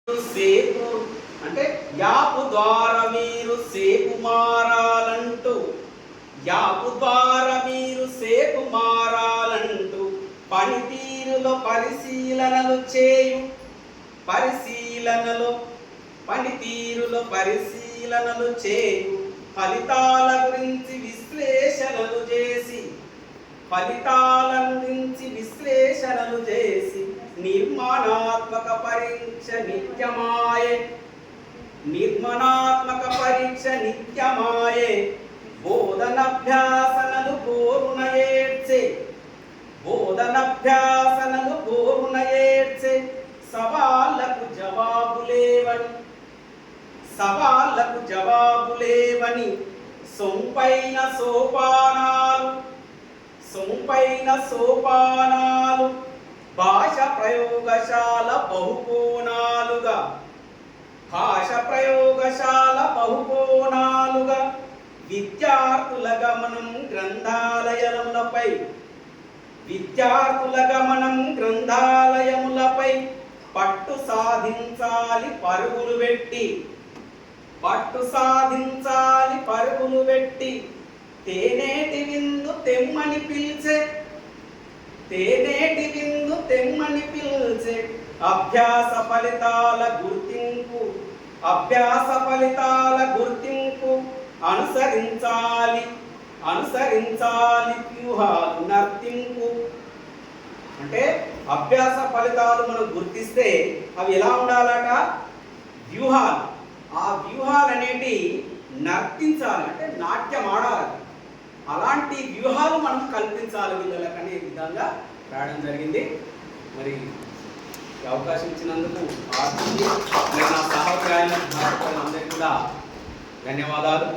సేపు అంటే యాపు ద్వారా మీరు సేపు మారాలంటూ, యాపు ద్వారా మీరు సేపు మారాలంటూ పనితీరులో పరిశీలనలు చేయు, పనితీరులో పరిశీలనలు చేయు, ఫలితాల గురించి విశ్లేషణలు చేసి, నిర్మాణాత్మక పరీక్ష నిత్యమాయే, బోధనభ్యాసనలు కోరున ఏడ్చే, సవాళ్లకు జవాబులేవని సొంపైన సోపానాలు భాష ప్రయోగశాల బహుకోణాలుగా విద్యార్థుల గమనం గ్రంథాలయములపై పట్టు సాధించాలి పరుగులు పెట్టి తేనేటి విందు తెమ్మని పిలిచే అభ్యాస ఫలితాల గుర్తింపు అనుసరించాలి వ్యూహాలు నర్తింపు. అంటే అభ్యాస ఫలితాలు మనం గుర్తిస్తే అవి ఎలా ఉండాలట? వ్యూహాలు. ఆ వ్యూహాలు అనేటి నర్తించాలి, అంటే నాట్యం ఆడాలి. అలాంటి వ్యూహాలు మనం కల్పించాలి పిల్లలకు అనే విధంగా రాయడం జరిగింది. మరి అవకాశం ఇచ్చినందుకు నా సహోదరులందరికీ కూడా ధన్యవాదాలు.